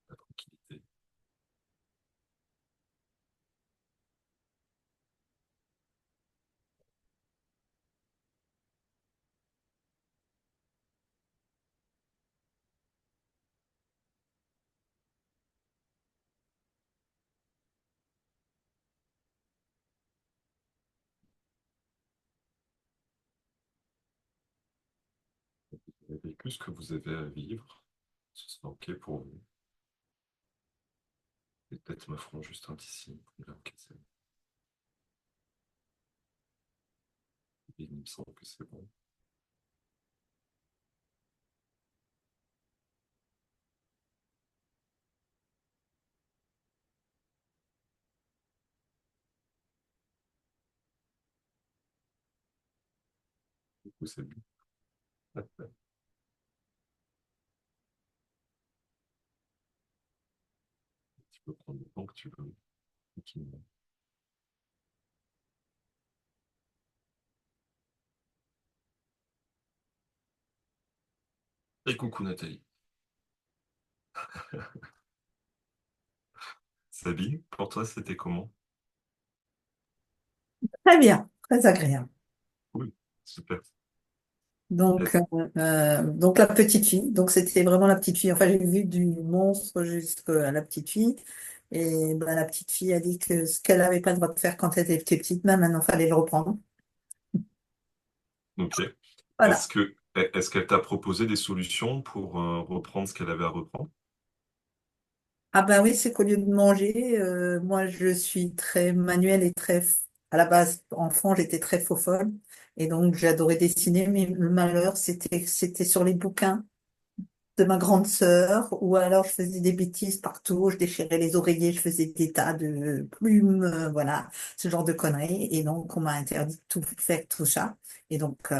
la tranquillité. Vous avez vécu ce que vous avez à vivre, ce sera OK pour vous. Les têtes me feront juste un petit signe pour me dire OK, c'est bon. Il me semble que c'est bon. Du coup, c'est bien. Tu peux prendre le temps que tu veux, tranquillement. Et coucou Nathalie. Sabine, pour toi, c'était comment? Très bien, très agréable. Cool, super. Donc, donc la petite fille, donc c'était vraiment la petite fille. Enfin, j'ai vu du monstre jusqu'à la petite fille. Et ben, la petite fille a dit que ce qu'elle n'avait pas le droit de faire quand elle était petite, ben, maintenant, il fallait le reprendre. Ok. Voilà. Est-ce qu'elle t'a proposé des solutions pour reprendre ce qu'elle avait à reprendre? Ah ben oui, c'est qu'au lieu de manger, moi je suis très manuelle et à la base, enfant, j'étais très faux folle. Et donc j'adorais dessiner, mais le malheur, c'était sur les bouquins de ma grande sœur, ou alors je faisais des bêtises partout, je déchirais les oreillers, je faisais des tas de plumes, voilà, ce genre de conneries. Et donc on m'a interdit de tout faire, tout ça. Et donc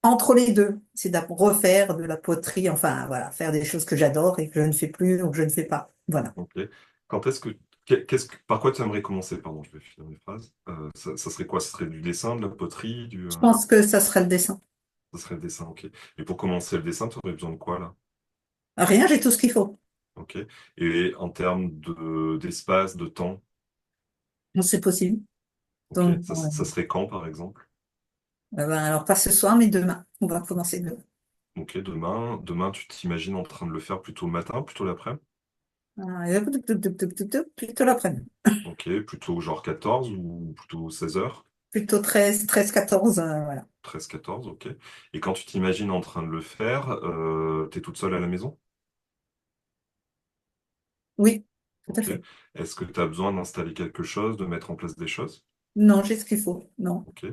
entre les deux, c'est de refaire de la poterie, enfin voilà, faire des choses que j'adore et que je ne fais plus, donc je ne fais pas. Voilà. Ok. Quand est-ce que, par quoi tu aimerais commencer? Pardon, je vais finir mes phrases. Ça serait quoi? Ce serait du dessin, de la poterie, Je pense que ça serait le dessin. ça serait le dessin, ok. Et pour commencer le dessin, tu aurais besoin de quoi là? Rien, j'ai tout ce qu'il faut. Ok. Et en termes d'espace, de temps, C'est possible. ok. Donc, Ça serait quand par exemple? ben, alors pas ce soir, mais demain. On va commencer demain. Ok, demain, tu t'imagines en train de le faire plutôt le matin, plutôt l'après-midi? Plutôt l'après-midi. Ok, plutôt genre 14 ou plutôt 16 heures? Plutôt 13, 14, voilà. 13, 14, ok. Et quand tu t'imagines en train de le faire, t'es toute seule à la maison? Oui, tout à Ok. fait. Est-ce que tu as besoin d'installer quelque chose, de mettre en place des choses? Non, j'ai ce qu'il faut. Non. Ok.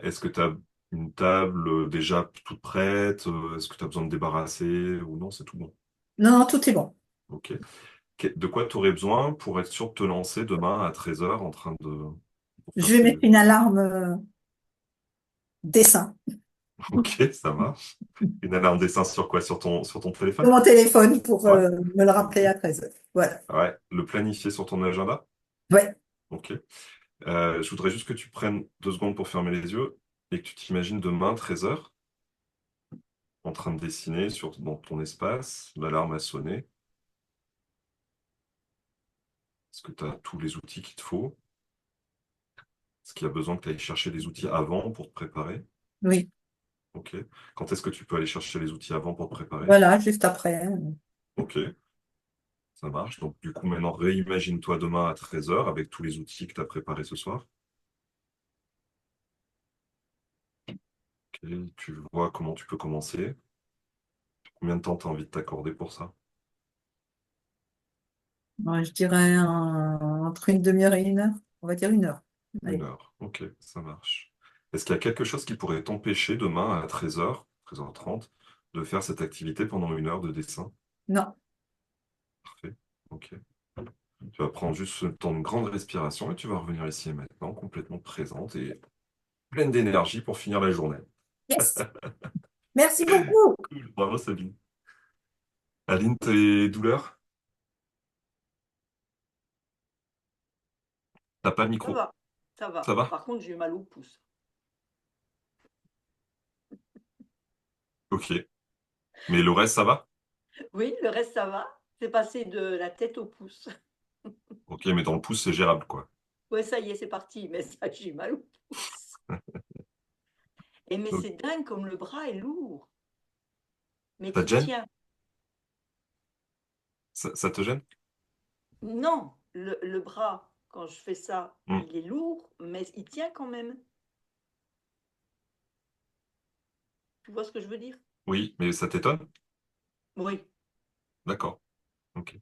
Est-ce que tu as une table déjà toute prête? Est-ce que tu as besoin de débarrasser ou non, c'est tout bon? Non, tout est bon. Ok. De quoi tu aurais besoin pour être sûr de te lancer demain à 13 heures en train de pour faire Je vais mettre une alarme dessin Ok, ça marche. Une alarme dessin sur quoi? Sur ton sur téléphone? mon téléphone pour Ouais. me le Ok. rappeler à 13h. Voilà. Ouais. Le planifier sur ton agenda? Ouais. Ok. Je voudrais juste que tu prennes 2 secondes pour fermer les yeux et que tu t'imagines demain, 13 heures en train de dessiner dans ton espace. L'alarme a sonné. Est-ce que tu as tous les outils qu'il te faut? Est-ce qu'il y a besoin que tu ailles chercher des outils avant pour te préparer? Oui. Ok. Quand est-ce que tu peux aller chercher les outils avant pour te préparer? Voilà, juste après. Ok, ça marche. Donc, du coup, maintenant, réimagine-toi demain à 13 heures avec tous les outils que tu as préparés ce soir. Ok, tu vois comment tu peux commencer. Combien de temps tu as envie de t'accorder pour ça? Ouais, je dirais entre une demi-heure et 1 heure. On va dire 1 heure. Une Allez. heure. Ok, ça marche. Est-ce qu'il y a quelque chose qui pourrait t'empêcher demain à 13 heures, 13h30, de faire cette activité pendant 1 heure de dessin? Non. Parfait. Ok. Tu vas prendre juste ce temps de grande respiration et tu vas revenir ici et maintenant, complètement présente et pleine d'énergie pour finir la journée. Yes. Merci beaucoup. Cool. Bravo Sabine. Aline, tes douleurs? T'as pas de Ça micro. va, ça Ça va. va? Par contre, j'ai mal au pouce. Ok. Mais le reste, ça va? Oui, le reste, ça va. C'est passé de la tête au pouce. Ok, mais dans le pouce, c'est gérable, quoi. Ouais, ça y est, c'est parti. Mais ça, j'ai mal au pouce. Et mais Donc, c'est dingue comme le bras est lourd. Mais ça te tu gêne? tiens. Ça te gêne? Non, le bras, quand je fais ça, Hmm. il est lourd, mais il tient quand même. Tu vois ce que je veux dire? Oui, mais ça t'étonne? Oui, D'accord. Ok.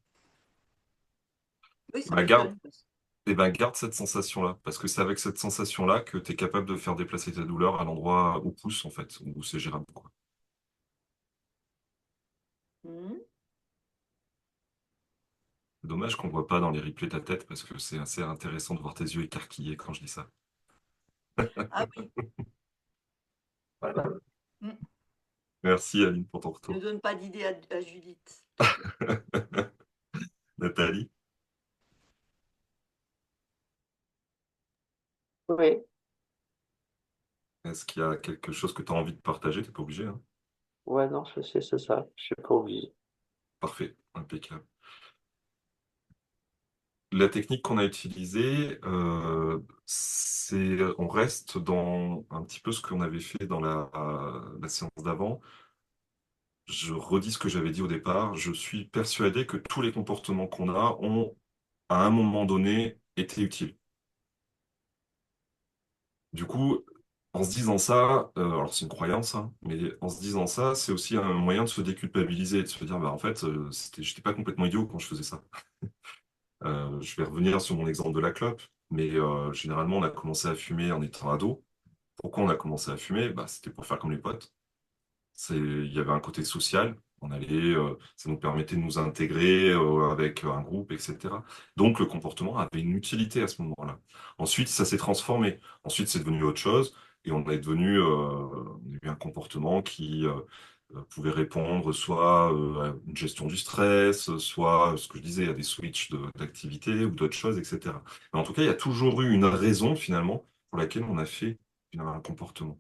oui, ça Bah, garde, m'étonne. eh ben, garde cette sensation-là, parce que c'est avec cette sensation-là que tu es capable de faire déplacer ta douleur à l'endroit au pouce, en fait, où c'est gérable, quoi. Mhm. C'est dommage qu'on voit pas dans les replays ta tête, parce que c'est assez intéressant de voir tes yeux écarquillés quand je dis ça. Ah oui. Mm. Merci, Aline, pour ton Ne retour. donne pas d'idée à Judith. Nathalie, Oui, est-ce qu'il y a quelque chose que tu as envie de partager? T'es pas obligé, hein? ouais, non, je sais, c'est ça. Je suis pas obligé. Parfait, impeccable. La technique qu'on a utilisée, on reste dans un petit peu ce qu'on avait fait dans la séance d'avant. Je redis ce que j'avais dit au départ. Je suis persuadé que tous les comportements qu'on a ont, à un moment donné, été utiles. Du coup, en se disant ça, alors c'est une croyance, hein, mais en se disant ça, c'est aussi un moyen de se déculpabiliser, de se dire, bah, en fait, j'étais pas complètement idiot quand je faisais ça. Je vais revenir sur mon exemple de la clope, mais généralement, on a commencé à fumer en étant ado. Pourquoi on a commencé à fumer? Bah, c'était pour faire comme les potes. Il y avait un côté social. Ça nous permettait de nous intégrer avec un groupe, etc. Donc le comportement avait une utilité à ce moment-là. Ensuite, ça s'est transformé. Ensuite, c'est devenu autre chose et on a eu un comportement qui pouvait répondre soit à une gestion du stress, soit ce que je disais, à des switches d'activité ou d'autres choses, etc. Mais en tout cas, il y a toujours eu une raison finalement pour laquelle on a fait un comportement.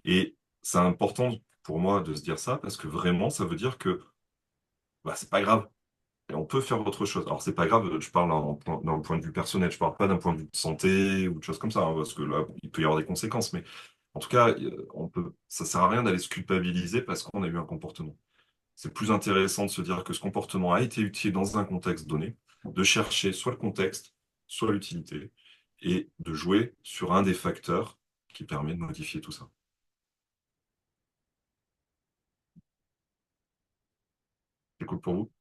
Et c'est important pour moi de se dire ça parce que vraiment, ça veut dire que bah, c'est pas grave. Et on peut faire autre chose. Alors, c'est pas grave, je parle dans le point de vue personnel, je parle pas d'un point de vue de santé ou de choses comme ça, hein, parce que là, il peut y avoir des conséquences. Mais en tout cas, ça sert à rien d'aller se culpabiliser parce qu'on a eu un comportement. C'est plus intéressant de se dire que ce comportement a été utile dans un contexte donné, de chercher soit le contexte, soit l'utilité, et de jouer sur un des facteurs qui permet de modifier tout ça. C'est cool pour vous?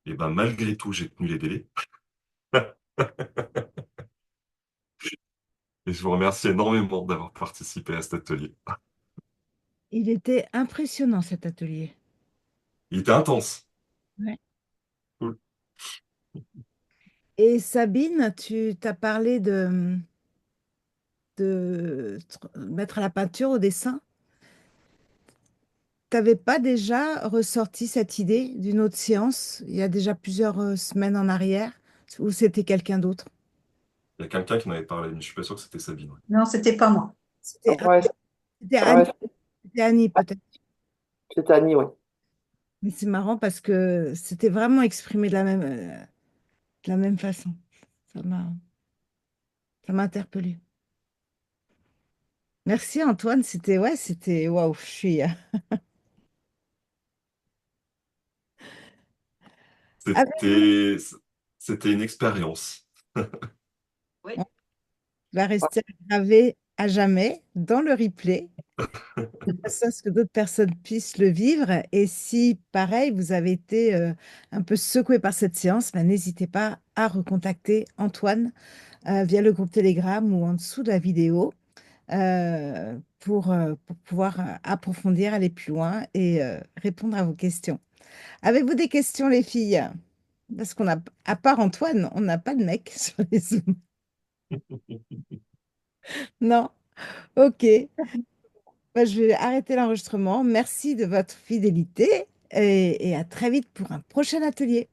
Et ben malgré tout, j'ai tenu les délais. Et je vous remercie énormément d'avoir participé à cet atelier. Il était impressionnant cet atelier. Il était intense. Ouais. Cool. Et Sabine, tu t'as parlé de mettre à la peinture, au dessin. T'avais pas déjà ressorti cette idée d'une autre séance il y a déjà plusieurs semaines en arrière, ou c'était quelqu'un d'autre? Il y a quelqu'un qui m'avait parlé, mais je suis pas sûr que c'était Sabine. Ouais. Non, c'était pas moi. C'était Ouais, c'était ouais, Annie, c'était Annie peut-être. c'est Annie, oui. Mais c'est marrant parce que c'était vraiment exprimé de la même façon. Ça m'a, ça m'a interpellée. Merci Antoine, c'était ouais, c'était waouh, je suis. Avez-vous- C'était, c'était une expérience. Oui, On va rester gravé à jamais dans le replay, de façon à ce que d'autres personnes puissent le vivre. Et si, pareil, vous avez été un peu secoué par cette séance, ben, n'hésitez pas à recontacter Antoine via le groupe Telegram ou en dessous de la vidéo pour pouvoir approfondir, aller plus loin et répondre à vos questions. Avez-vous des questions, les filles? Parce qu'on a, à part Antoine, on n'a pas de mec sur les Zooms. Non? Ok. Bah, je vais arrêter l'enregistrement. Merci de votre fidélité et à très vite pour un prochain atelier.